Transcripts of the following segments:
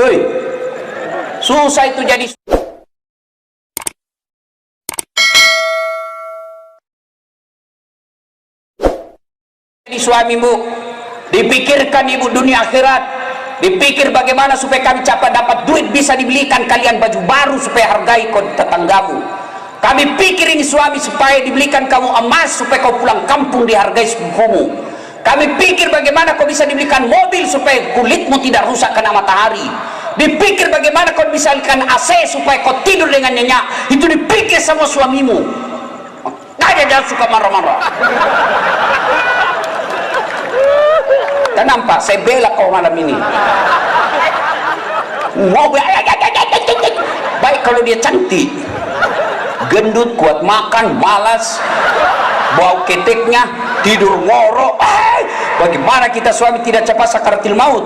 Hei, susah itu jadi suamimu. Dipikirkan ibu dunia akhirat, dipikir bagaimana supaya kami dapat duit bisa dibelikan kalian baju baru supaya hargai kau tetanggamu. Kami pikir ini suami supaya dibelikan kamu emas supaya kau pulang kampung dihargai sepupumu. Kami pikir bagaimana kau bisa dibelikan mobil supaya kulitmu tidak rusak kena matahari. Dipikir bagaimana kau bisa dibelikan AC supaya kau tidur dengan nyenyak. Itu dipikir sama suamimu. Makanya jangan suka marah-marah. Kenapa? Saya bela kau malam ini. Baik kalau dia cantik, gendut, kuat makan, malas, bau keteknya, tidur ngorok. Bagaimana kita suami tidak cepat sakaratil maut?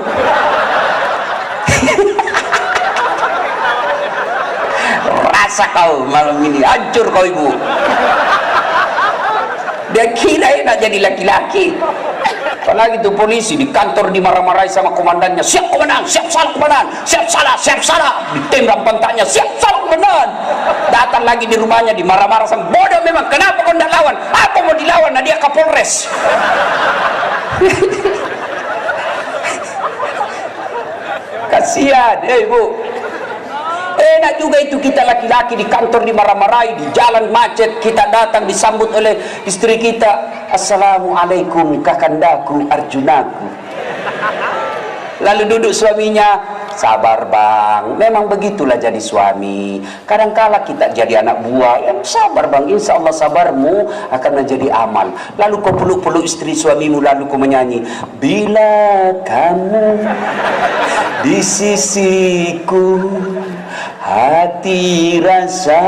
Rasa kau malam ini hancur kau ibu. Dia kira enak jadi laki-laki. Apalagi itu polisi di kantor dimarah-marahi sama komandannya. Siap komandan, siap salah komandan, siap salah, siap salah. Ditembak pantatnya, siap salah komandan. Datang lagi di rumahnya dimarah-marah sama bodoh memang. Kenapa kau tidak lawan? Apa mau dilawan? Nah dia Kapolres. Kasihan, ibu. Enak juga itu kita laki-laki di kantor dimarah-marahi, di jalan macet kita datang disambut oleh istri kita. Assalamualaikum kakandaku Arjunaku. Lalu duduk suaminya, sabar bang, memang begitulah jadi suami. Kadangkala kita jadi anak buah, yang sabar bang, insya Allah sabarmu akan menjadi amal. Lalu kau peluk-peluk istri suamimu, lalu kau menyanyi, bila kamu di sisiku, hati rasa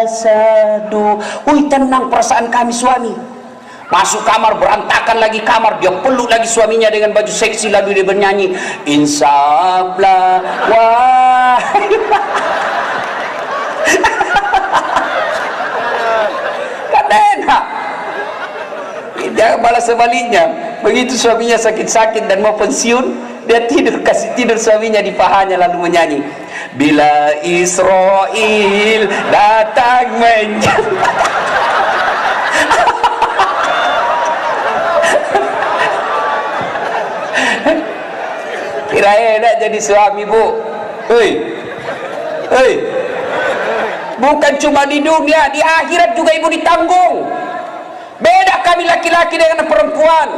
sadu. Wih, tenang perasaan kami suami. Masuk kamar, berantakan lagi kamar, dia peluk lagi suaminya dengan baju seksi, lalu dia bernyanyi, insaflah wah. Kan enak. Jangan balas sebaliknya. Begitu suaminya sakit-sakit dan mau pensiun, dia tidur, kasih tidur suaminya di pahanya, lalu menyanyi, bila Israel datang menjemput. Kira enak jadi suami bu. Hei, hei, bukan cuma di dunia, di akhirat juga ibu ditanggung. Beda kami laki-laki dengan perempuan.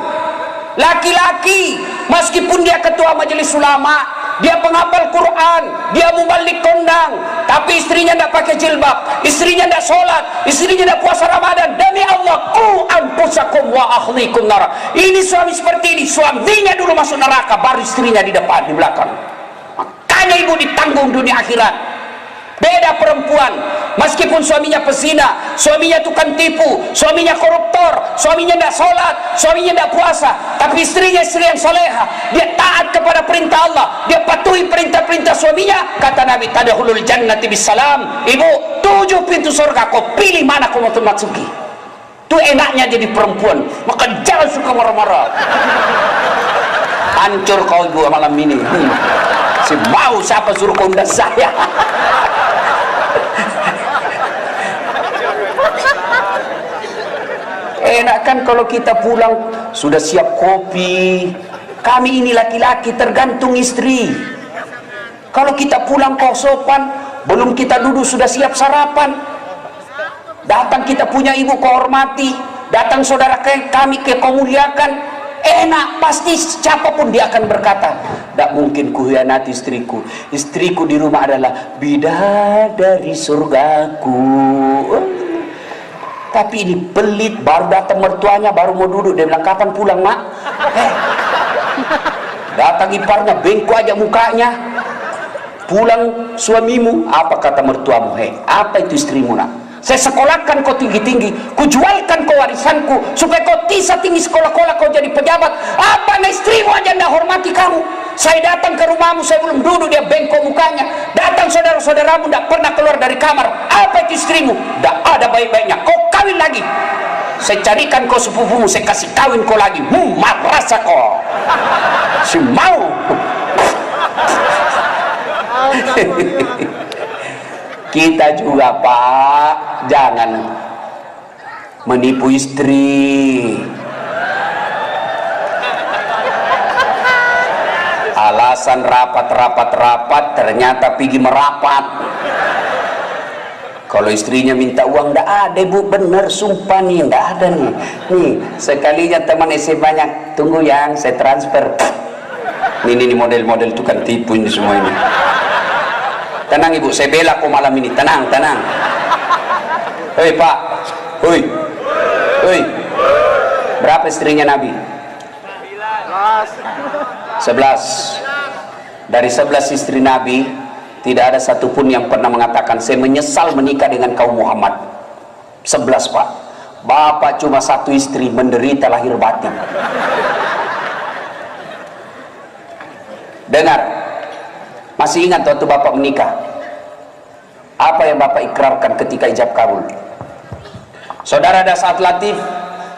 Laki-laki meskipun dia ketua majelis ulama, dia penghafal Quran, dia mubalik kondang, tapi istrinya tidak pakai jilbab, istrinya tidak sholat, istrinya tidak puasa Ramadan. Demi Allah, qu anfusakum wa ahlikum nar. Ini suami seperti ini, suaminya dulu masuk neraka, baru istrinya di depan, di belakang. Makanya ibu ditanggung dunia akhirat. Beda perempuan, meskipun suaminya pezina, suaminya tukang tipu, suaminya koruptor, suaminya tidak sholat, suaminya tidak puasa, tapi istrinya istri yang soleha, dia taat kepada perintah Allah, dia patuhi perintah-perintah suaminya. Kata Nabi, tadkhulul jannati bisalam. Ibu, 7 pintu surga, kau pilih mana kau mau masuki. Itu enaknya jadi perempuan. Maka jangan suka marah-marah. Hancur kau ibu malam ini. Si mau siapa suruh kau undang saya. Enak kan kalau kita pulang sudah siap kopi. Kami ini laki-laki tergantung istri. Kalau kita pulang kok sopan, belum kita duduk sudah siap sarapan. Datang kita punya ibu kehormati, datang saudara kami ke muliakan. Enak, pasti siapapun dia akan berkata, tidak mungkin kuhianati istriku. Istriku di rumah adalah bidadari surgaku. Tapi ini pelit, baru datang mertuanya, baru mau duduk, dia bilang kapan pulang mak? Datang iparnya, bengkok aja mukanya. Pulang suamimu, apa kata mertuamu? Apa itu istrimu nak? Saya sekolahkan kau tinggi-tinggi, kujualkan kau warisanku, supaya kau bisa tinggi sekolah-kolah, kau jadi pejabat. Apa nah istrimu aja tidak hormati kamu? Saya datang ke rumahmu, saya belum duduk, dia bengkok mukanya. Datang saudara-saudaramu, tidak pernah keluar dari kamar. Apa itu istrimu? Tidak ada baik-baiknya. Kau kawin lagi. Saya carikan kau sepupumu, saya kasih kawin kau lagi. Marasa kau. Si mau. Kita juga Pak, jangan menipu istri. Alasan rapat, ternyata pergi merapat. Kalau istrinya minta uang, nggak ada bu, bener sumpah nih, nggak ada nih. Nih sekalinya teman SMA nya, tunggu yang saya transfer. Ini model-model tukang tipu ini semua ini. Tenang ibu, saya bela kok malam ini, tenang. Hei Pak, hei, berapa istrinya Nabi? 11. Dari 11 istri Nabi, tidak ada satupun yang pernah mengatakan saya menyesal menikah dengan kaum Muhammad. 11 Pak. Bapak cuma satu istri, menderita lahir batin. Dengar, masih ingat waktu Bapak menikah? Apa yang Bapak ikrarkan ketika ijab kabul? Saudara Dasat Latif,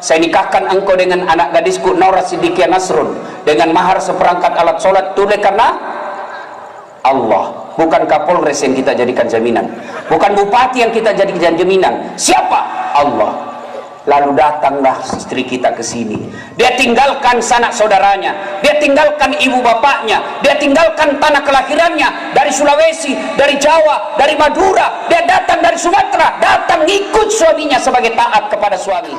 saya nikahkan engkau dengan anak gadisku Naura Siddiqiyah Nasrun dengan mahar seperangkat alat sholat tunai karena Allah. Bukan Kapolres yang kita jadikan jaminan, bukan bupati yang kita jadikan jaminan. Siapa? Allah. Lalu datanglah istri kita ke sini. Dia tinggalkan sanak saudaranya, dia tinggalkan ibu bapaknya, dia tinggalkan tanah kelahirannya dari Sulawesi, dari Jawa, dari Madura. Dia datang dari Sumatera, datang ikut suaminya sebagai taat kepada suami.